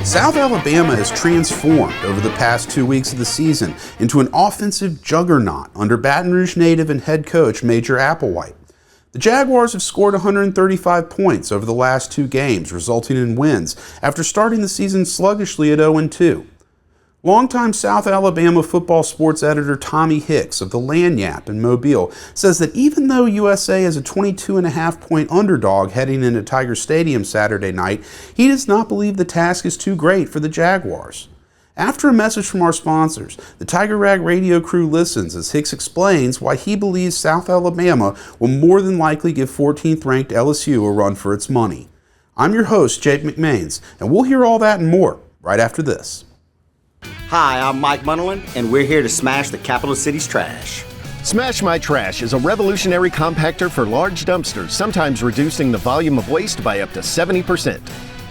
South Alabama has transformed over the past 2 weeks of the season into an offensive juggernaut under Baton Rouge native and head coach Major Applewhite. The Jaguars have scored 135 points over the last 2 games, resulting in wins after starting the season sluggishly at 0-2. Longtime South Alabama football sports editor Tommy Hicks of the Lagniappe in Mobile says that even though USA is a 22.5-point underdog heading into Tiger Stadium Saturday night, he does not believe the task is too great for the Jaguars. After a message from our sponsors, the Tiger Rag radio crew listens as Hicks explains why he believes South Alabama will more than likely give 14th-ranked LSU a run for its money. I'm your host, Jake McMains, and we'll hear all that and more right after this. Hi, I'm Mike Munderland, and we're here to smash the capital city's trash. Smash My Trash is a revolutionary compactor for large dumpsters, sometimes reducing the volume of waste by up to 70%.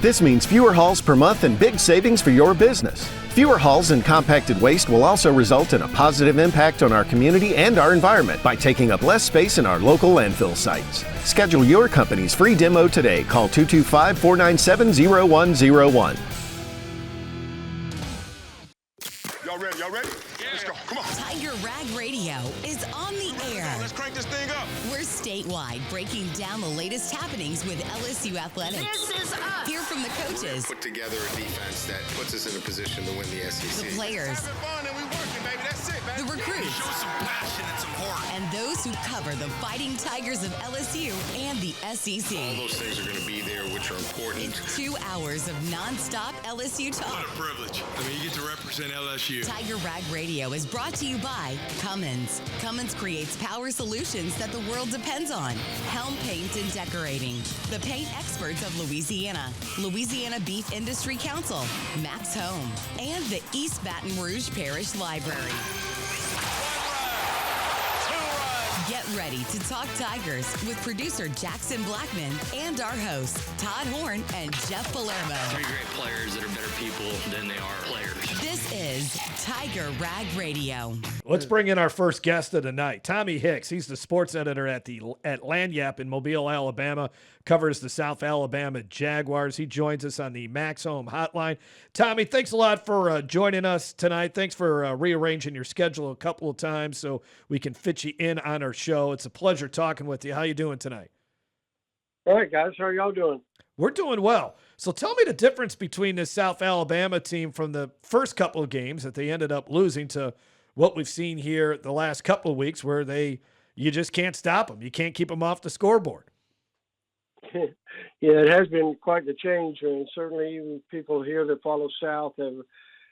This means fewer hauls per month and big savings for your business. Fewer hauls and compacted waste will also result in a positive impact on our community and our environment by taking up less space in our local landfill sites. Schedule your company's free demo today. Call 225-497-0101. Y'all ready? Yeah. Let's go. Come on. Tiger Rag Radio is on the air. Let's crank this thing up. We're statewide, breaking down the latest happenings with LSU athletics. This is us. Hear from the coaches. Put together a defense that puts us in a position to win the SEC. The players. Having fun and we working, baby. That's it, baby. The recruits. Show some passion and some heart. And those who cover the Fighting Tigers of LSU and the SEC. All those things are going to be there, which are important. It's 2 hours of nonstop LSU talk. What a privilege. I mean, you get to represent LSU. Tiger Rag Radio is brought to you by Cummins. Cummins creates power solutions that the world depends on. Helm Paint and Decorating. The paint experts of Louisiana. Louisiana Beef Industry Council. Max Home. And the East Baton Rouge Parish Library. Get ready to talk Tigers with producer Jackson Blackman and our hosts Todd Horn and Jeff Palermo. 3 great players that are better people than they are players. This is Tiger Rag Radio. Let's bring in our first guest of the night, Tommy Hicks. He's the sports editor at Lagniappe in Mobile, Alabama. Covers the South Alabama Jaguars. He joins us on the Max Home Hotline. Tommy, thanks a lot for joining us tonight. Thanks for rearranging your schedule a couple of times so we can fit you in on our show. It's a pleasure talking with you. How you doing tonight? All right, guys. How are y'all doing? We're doing well. So tell me the difference between this South Alabama team from the first couple of games that they ended up losing to what we've seen here the last couple of weeks where you just can't stop them. You can't keep them off the scoreboard. Yeah, it has been quite the change, and certainly even people here that follow South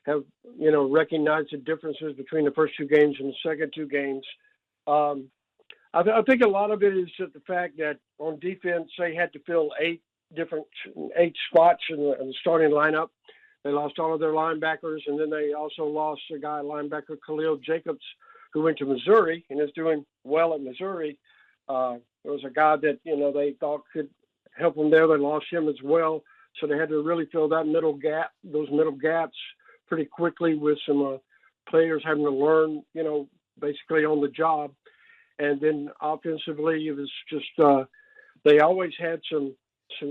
have recognized the differences between the first 2 games and the second 2 games. I think a lot of it is just the fact that on defense they had to fill 8 spots in the starting lineup. They lost all of their linebackers, and then they also lost a guy, linebacker Khalil Jacobs, who went to Missouri and is doing well at Missouri. There was a guy that they thought could help them there. They lost him as well, so they had to really fill those middle gaps pretty quickly with some players having to learn, basically on the job. And then offensively, it was just they always had some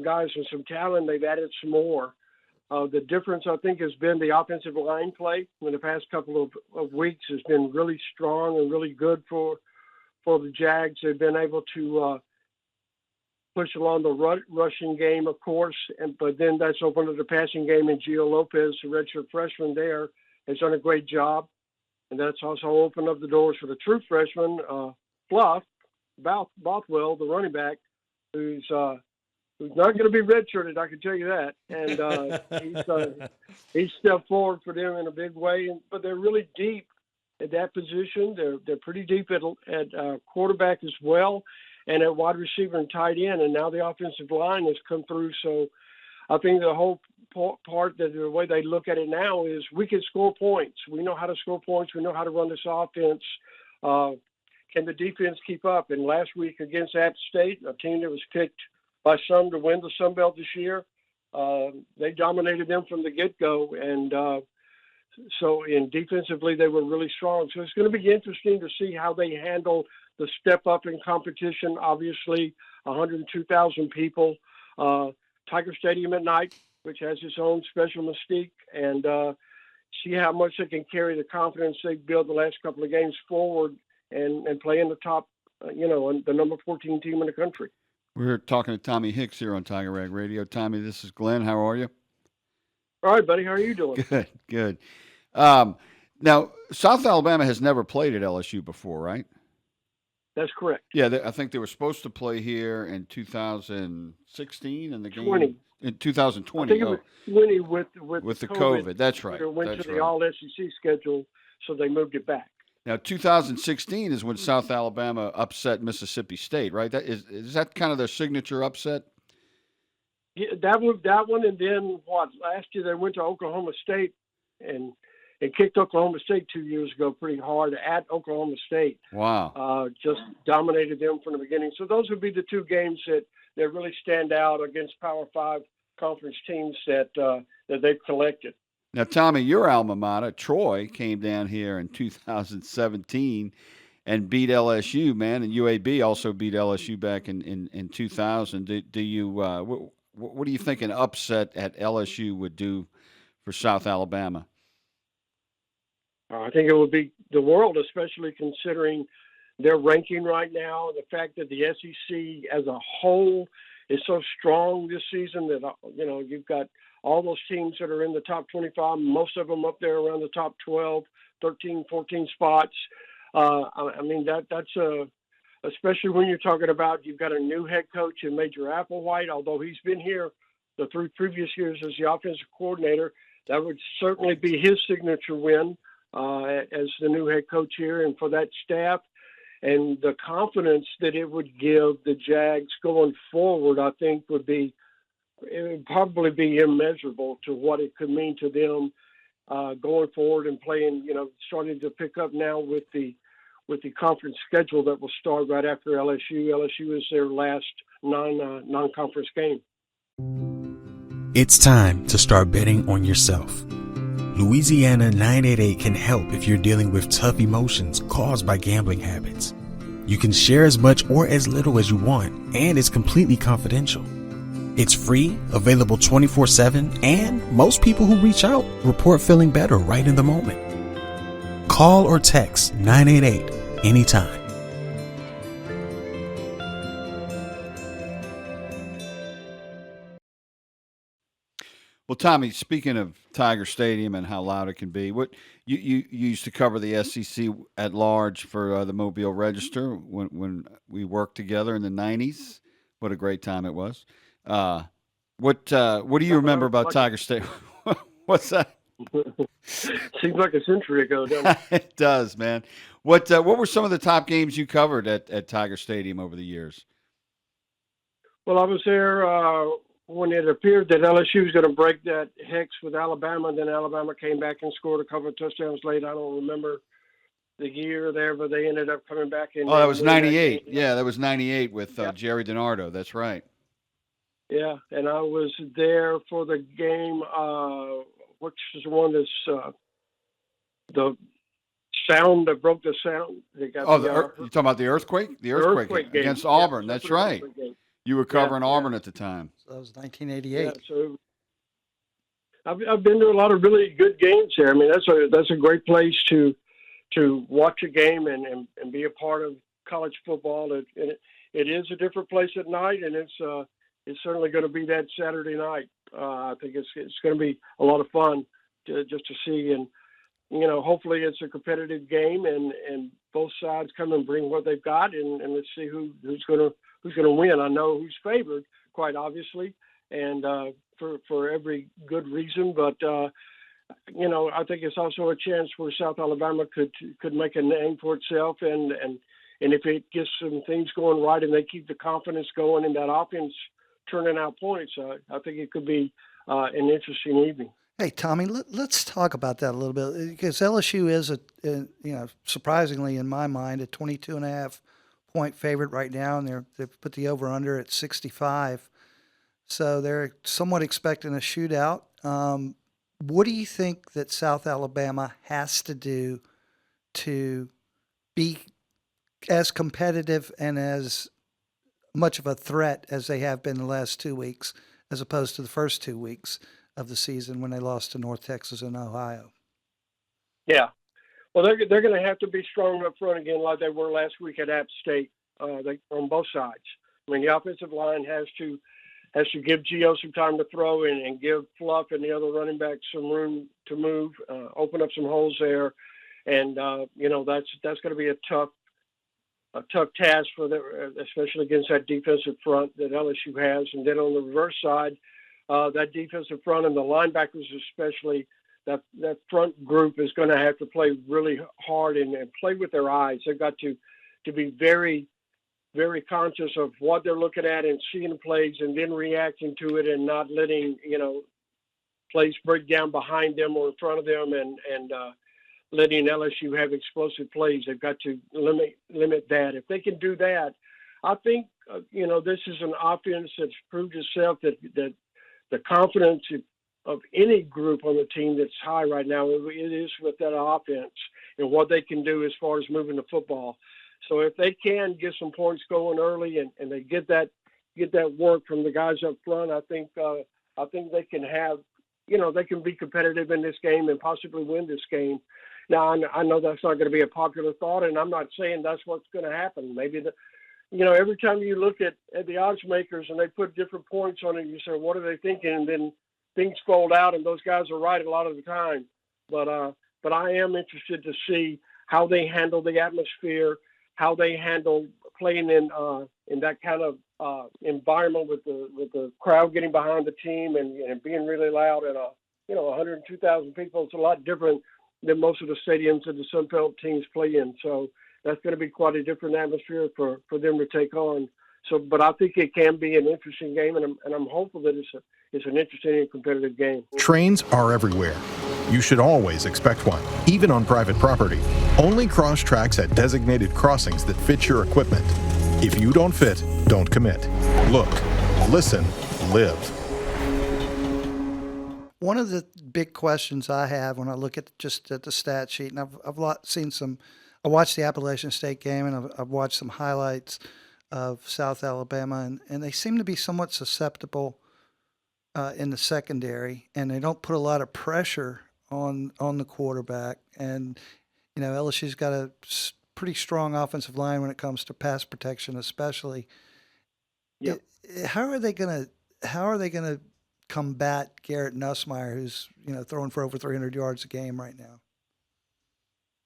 guys with some talent. They've added some more. The difference, I think, has been the offensive line play in the past couple of weeks has been really strong and really good for the Jags. They've been able to push along the rushing game, of course, but then that's opened up the passing game, and Gio Lopez, the redshirt freshman there, has done a great job. And that's also opened up the doors for the true freshman, Bothwell, the running back, who's not going to be redshirted, I can tell you that. And he's stepped forward for them in a big way. But they're really deep at that position. They're pretty deep at quarterback as well, and at wide receiver and tight end. And now the offensive line has come through. So I think the whole part that the way they look at it now is we can score points. We know how to score points. We know how to run this offense. Can the defense keep up? And last week against App State, a team that was picked by some to win the Sun Belt this year, they dominated them from the get-go. And so defensively, they were really strong. So it's going to be interesting to see how they handle the step up in competition. Obviously, 102,000 people. Tiger Stadium at night, which has its own special mystique, and see how much they can carry the confidence they built the last couple of games forward and play in the top, the number 14 team in the country. We're talking to Tommy Hicks here on Tiger Rag Radio. Tommy, this is Glenn. How are you? All right, buddy. How are you doing? Good, good. Now, South Alabama has never played at LSU before, right? That's correct. Yeah, I think they were supposed to play here in 2016 and the game 20. In 2020. I think it was 20 with the COVID. That's right. It went That's to the right. all SEC schedule, so they moved it back. Now, 2016 is when South Alabama upset Mississippi State, right? Is that kind of their signature upset? Yeah, that one, and then last year they went to Oklahoma State and kicked Oklahoma State 2 years ago pretty hard at Oklahoma State. Wow. Just dominated them from the beginning. So those would be the two games that really stand out against Power 5 conference teams that they've collected. Now, Tommy, your alma mater, Troy, came down here in 2017 and beat LSU, man, and UAB also beat LSU back in 2000. Do you what do you think an upset at LSU would do for South Alabama? I think it would be the world, especially considering their ranking right now, the fact that the SEC as a whole is so strong this season that, you've got all those teams that are in the top 25, most of them up there around the top 12, 13, 14 spots. That's especially when you're talking about you've got a new head coach in Major Applewhite, although he's been here the 3 previous years as the offensive coordinator. That would certainly be his signature win as the new head coach here, and for that staff. And the confidence that it would give the Jags going forward, I think, would probably be immeasurable to what it could mean to them going forward and playing. Starting to pick up now with the conference schedule that will start right after LSU. LSU is their last non-conference game. It's time to start betting on yourself. Louisiana 988 can help if you're dealing with tough emotions caused by gambling habits. You can share as much or as little as you want, and it's completely confidential. It's free, available 24/7, and most people who reach out report feeling better right in the moment. Call or text 988 anytime. Well, Tommy, speaking of Tiger Stadium and how loud it can be, what you used to cover the SEC at large for the Mobile Register when we worked together in the 90s. What a great time it was. What do you remember about Tiger Stadium? What's that? Seems like a century ago, doesn't it? It does, man. What were some of the top games you covered at Tiger Stadium over the years? Well, I was there when it appeared that LSU was going to break that hex with Alabama, and then Alabama came back and scored a couple of touchdowns late. I don't remember the year there, but they ended up coming back in. Oh, that was 98. Yeah, that was 98 with Jerry DiNardo. That's right. Yeah, and I was there for the game, which is one that's the sound that broke the sound. They got you're talking about the earthquake? The earthquake against Auburn. That's right. You were covering Auburn at the time. So that was 1988. Yeah, so I've been to a lot of really good games there. I mean, that's a great place to watch a game and be a part of college football. It is a different place at night, and it's certainly going to be that Saturday night. I think it's going to be a lot of fun just to see, and hopefully it's a competitive game, and both sides come and bring what they've got, and let's see who's going to win. I know who's favored, quite obviously, and for every good reason. But I think it's also a chance where South Alabama could make a name for itself, and if it gets some things going right and they keep the confidence going in that offense, turning out points, I think it could be an interesting evening. Hey, Tommy, let's talk about that a little bit, because LSU is surprisingly in my mind, a 22.5-point favorite right now, and they've put the over/under at 65. So they're somewhat expecting a shootout. What do you think that South Alabama has to do to be as competitive and as much of a threat as they have been the last 2 weeks as opposed to the first 2 weeks of the season when they lost to North Texas and Ohio. Yeah. Well, they're going to have to be strong up front again like they were last week at App State on both sides. I mean, the offensive line has to give Gio some time to throw and give Fluff and the other running backs some room to move, open up some holes there. And, that's going to be a tough task for them, especially against that defensive front that LSU has. And then on the reverse side, that defensive front and the linebackers especially, that front group is going to have to play really hard and play with their eyes. They've got to be very, very conscious of what they're looking at and seeing plays and then reacting to it and not letting, plays break down behind them or in front of them and letting LSU have explosive plays. They've got to limit that. If they can do that, I think, this is an offense that's proved itself that the confidence of any group on the team that's high right now, it is with that offense and what they can do as far as moving the football. So if they can get some points going early and they get that work from the guys up front, I think they can have, they can be competitive in this game and possibly win this game. Now, I know that's not going to be a popular thought, and I'm not saying that's what's going to happen. Maybe every time you look at the odds makers and they put different points on it, you say, what are they thinking? And then things fold out, and those guys are right a lot of the time. But I am interested to see how they handle the atmosphere, how they handle playing in that kind of environment with the crowd getting behind the team and being really loud and 102,000 people. It's a lot different than most of the stadiums that the Sun Belt teams play in. So that's going to be quite a different atmosphere for them to take on. So, but I think it can be an interesting game, and I'm hopeful that it's an interesting and competitive game. Trains are everywhere. You should always expect one, even on private property. Only cross tracks at designated crossings that fit your equipment. If you don't fit, don't commit. Look, listen, live. One of the big questions I have when I look at the stat sheet, and I've seen some, I watched the Appalachian State game and I've watched some highlights of South Alabama, and they seem to be somewhat susceptible in the secondary, and they don't put a lot of pressure on the quarterback. And LSU's got a pretty strong offensive line when it comes to pass protection, especially. Yep. How are they gonna combat Garrett Nussmeier, who's throwing for over 300 yards a game right now?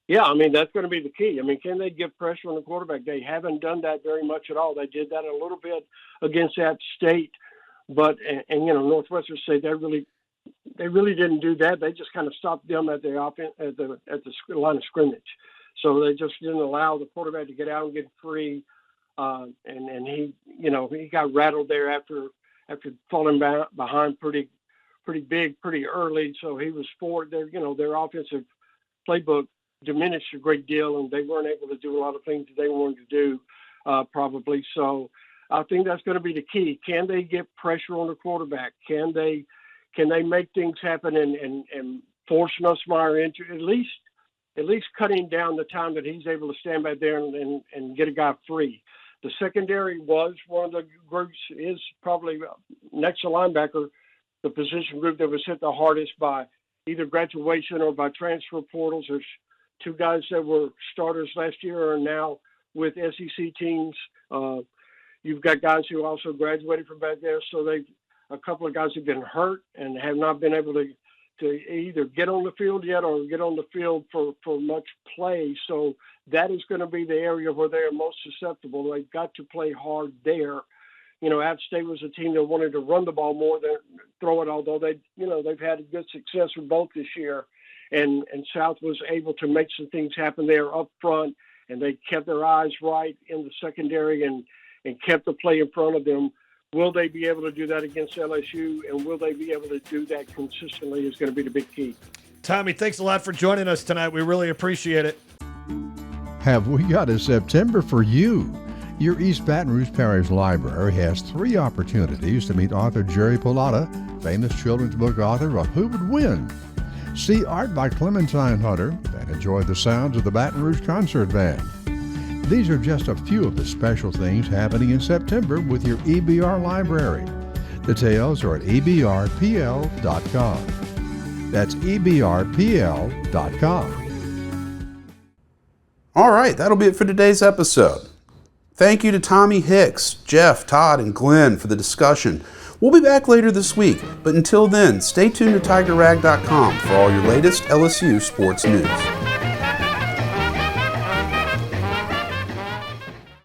Yeah, I mean, that's going to be the key. I mean, can they get pressure on the quarterback? They haven't done that very much at all. They did that a little bit against App State, but Northwestern State, they really didn't do that. They just kind of stopped them at the line of scrimmage. So they just didn't allow the quarterback to get out and get free. And he got rattled there after falling behind pretty big, pretty early. So he was forward there. Their offensive playbook diminished a great deal, and they weren't able to do a lot of things that they wanted to do, probably. So I think that's going to be the key. Can they get pressure on the quarterback? Can they make things happen and force Nussmeier into at least cutting down the time that he's able to stand back there and get a guy free? The secondary was one of the groups, is probably next to linebacker, the position group that was hit the hardest by either graduation or by transfer portals. There's two guys that were starters last year are now with SEC teams. You've got guys who also graduated from back there. So a couple of guys have been hurt and have not been able to either get on the field yet or get on the field for much play. So that is going to be the area where they are most susceptible. They've got to play hard there. App State was a team that wanted to run the ball more than throw it, although they've had good success with both this year. And South was able to make some things happen there up front, and they kept their eyes right in the secondary and kept the play in front of them. Will they be able to do that against LSU, and will they be able to do that consistently is going to be the big key. Tommy, thanks a lot for joining us tonight. We really appreciate it. Have we got a September for you? Your East Baton Rouge Parish Library has 3 opportunities to meet author Jerry Pallotta, famous children's book author of Who Would Win? See art by Clementine Hunter and enjoy the sounds of the Baton Rouge Concert Band. These are just a few of the special things happening in September with your EBR library. Details are at ebrpl.com. That's ebrpl.com. All right, that'll be it for today's episode. Thank you to Tommy Hicks, Jeff, Todd, and Glenn for the discussion. We'll be back later this week, but until then, stay tuned to TigerRag.com for all your latest LSU sports news.